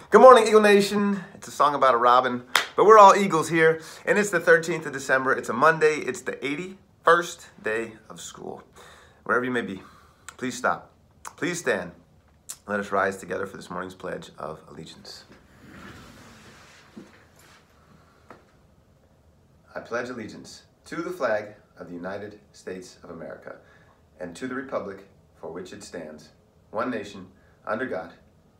Good morning, Eagle Nation. It's a song about a robin, but we're all Eagles here, and it's the 13th of December. It's a Monday. It's the 81st day of school. Wherever you may be, please stop. Please stand. Let us rise together for this morning's Pledge of Allegiance. I pledge allegiance to the flag of the United States of America and to the republic for which it stands, one nation, under God,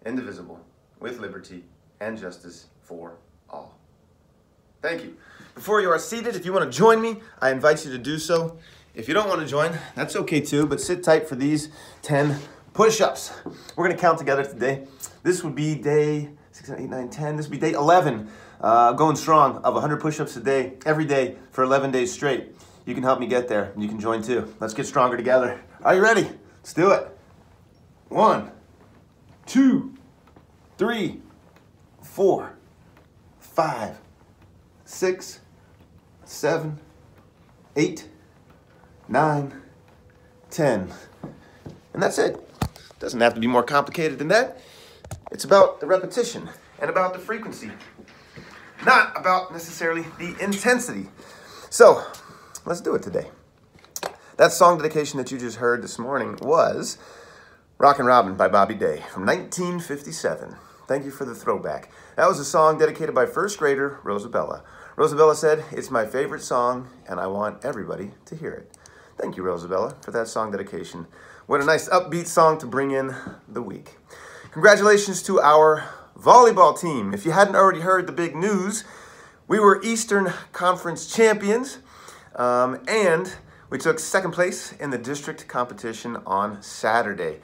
indivisible, with liberty and justice for all. Thank you. Before you are seated, if you want to join me, I invite you to do so. If you don't want to join, that's okay too, but sit tight for these 10 push-ups. We're going to count together today. This would be day 6, 7, 8, 9, 10. This would be day 11, going strong, of 100 push-ups a day, every day for 11 days straight. You can help me get there, and you can join too. Let's get stronger together. Are you ready? Let's do it. 1, 2, 3, 4, 5, 6, 7, 8, 9, 10. And that's it. Doesn't have to be more complicated than that. It's about the repetition and about the frequency, not about necessarily the intensity. So let's do it today. That song dedication that you just heard this morning was Rockin' Robin by Bobby Day from 1957. Thank you for the throwback. That was a song dedicated by first grader Rosabella. Rosabella said, "It's my favorite song and I want everybody to hear it." Thank you, Rosabella, for that song dedication. What a nice upbeat song to bring in the week. Congratulations to our volleyball team. If you hadn't already heard the big news, we were Eastern Conference champions, and we took second place in the district competition on Saturday.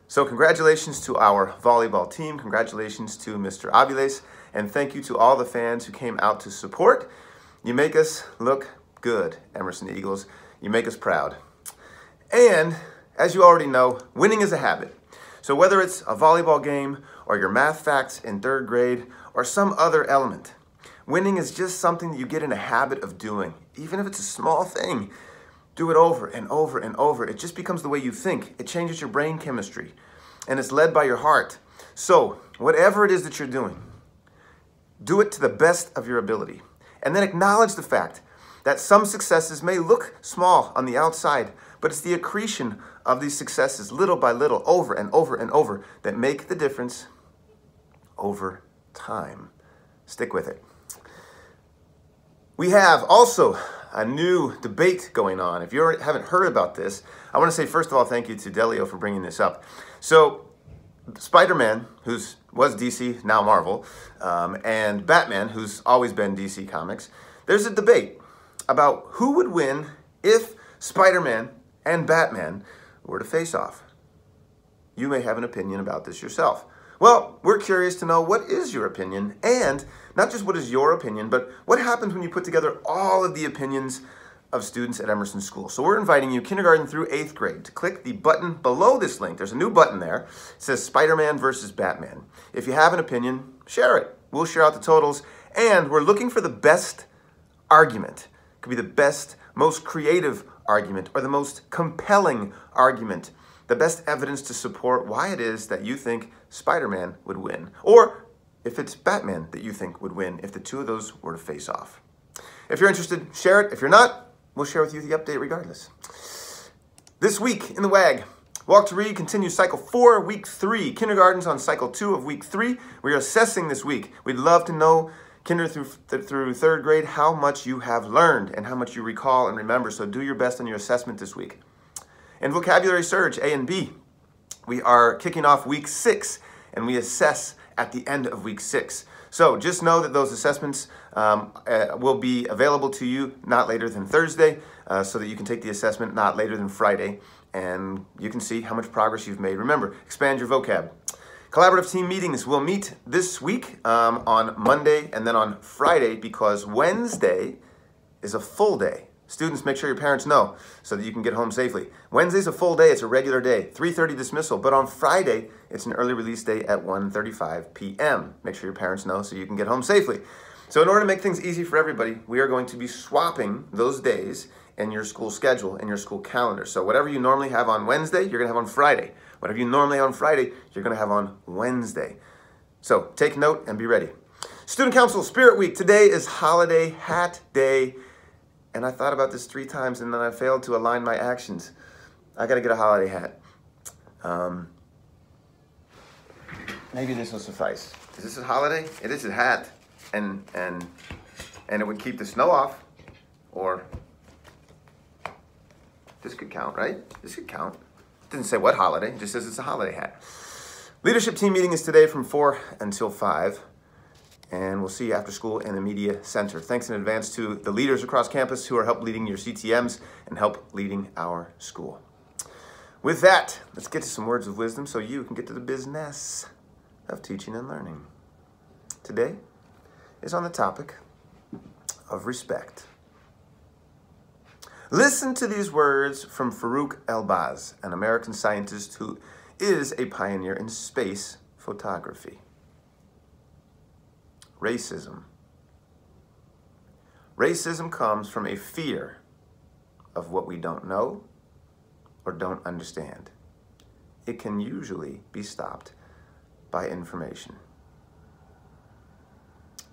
So congratulations to our volleyball team. Congratulations to Mr. Aviles, and thank you to all the fans who came out to support. You make us look good, Emerson Eagles. You make us proud. And as you already know, winning is a habit. So whether it's a volleyball game or your math facts in 3rd grade or some other element, winning is just something that you get in a habit of doing. Even if it's a small thing, do it over and over and over. It just becomes the way you think. It changes your brain chemistry, and it's led by your heart. So whatever it is that you're doing, do it to the best of your ability. And then acknowledge the fact that some successes may look small on the outside, but it's the accretion of these successes, little by little, over and over and over, that make the difference over time. Stick with it. We have also a new debate going on. If you haven't heard about this, I want to say, first of all, thank you to Delio for bringing this up. So Spider-Man, who was DC, now Marvel, and Batman, who's always been DC Comics, there's a debate about who would win if Spider-Man and Batman were to face off. You may have an opinion about this yourself. Well, we're curious to know, what is your opinion? And not just what is your opinion, but what happens when you put together all of the opinions of students at Emerson School. So we're inviting you, kindergarten through 8th grade, to click the button below this link. There's a new button there. It says Spider-Man versus Batman. If you have an opinion, share it. We'll share out the totals. And we're looking for the best argument. It could be the best, most creative argument, or the most compelling argument. The best evidence to support why it is that you think Spider-Man would win. Or if it's Batman that you think would win if the two of those were to face off. If you're interested, share it. If you're not, we'll share with you the update regardless. This week in the WAG, Walk to Read continues cycle 4, week 3. Kindergarten's on cycle 2 of week 3. We are assessing this week. We'd love to know, kinder through 3rd grade, how much you have learned and how much you recall and remember. So do your best on your assessment this week. In Vocabulary Surge, A and B, we are kicking off week 6, and we assess at the end of week 6. So just know that those assessments will be available to you not later than Thursday, so that you can take the assessment not later than Friday, and you can see how much progress you've made. Remember, expand your vocab. Collaborative team meetings will meet this week on Monday and then on Friday, because Wednesday is a full day. Students, make sure your parents know so that you can get home safely. Wednesday's a full day. It's a regular day, 3:30 dismissal. But on Friday, it's an early release day at 1:35 p.m. Make sure your parents know so you can get home safely. So in order to make things easy for everybody, we are going to be swapping those days, in your school schedule, in your school calendar. So whatever you normally have on Wednesday, you're going to have on Friday. Whatever you normally have on Friday, you're going to have on Wednesday. So take note and be ready. Student Council Spirit Week. Today is Holiday Hat Day. And I thought about this 3 times and then I failed to align my actions. I got to get a holiday hat. Maybe this will suffice. Is this a holiday? It is a hat. And it would keep the snow off. Or this could count, right? This could count. It doesn't say what holiday. It just says it's a holiday hat. Leadership team meeting is today from 4 until 5. And we'll see you after school in the Media Center. Thanks in advance to the leaders across campus who are help leading your CTMs and help leading our school. With that, let's get to some words of wisdom so you can get to the business of teaching and learning. Today is on the topic of respect. Listen to these words from Farouk Elbaz, an American scientist who is a pioneer in space photography. Racism. Racism comes from a fear of what we don't know or don't understand. It can usually be stopped by information.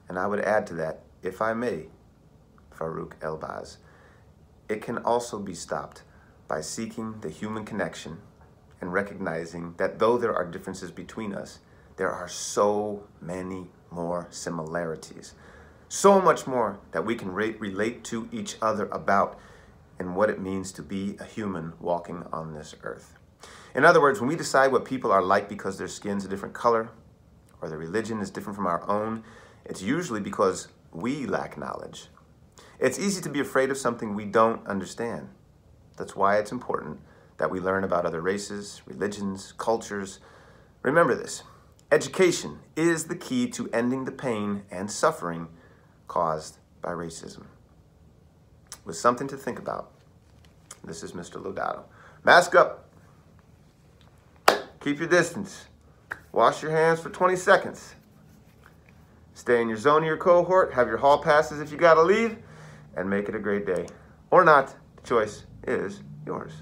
And I would add to that, if I may, Farouk Elbaz, it can also be stopped by seeking the human connection and recognizing that though there are differences between us, there are so many more similarities. So much more that we can relate to each other about and what it means to be a human walking on this earth. In other words, when we decide what people are like because their skin's a different color or their religion is different from our own, it's usually because we lack knowledge. It's easy to be afraid of something we don't understand. That's why it's important that we learn about other races, religions, cultures. Remember this. Education is the key to ending the pain and suffering caused by racism. With something to think about, this is Mr. Lodato. Mask up. Keep your distance. Wash your hands for 20 seconds. Stay in your zone of your cohort. Have your hall passes if you gotta leave. And make it a great day. Or not. The choice is yours.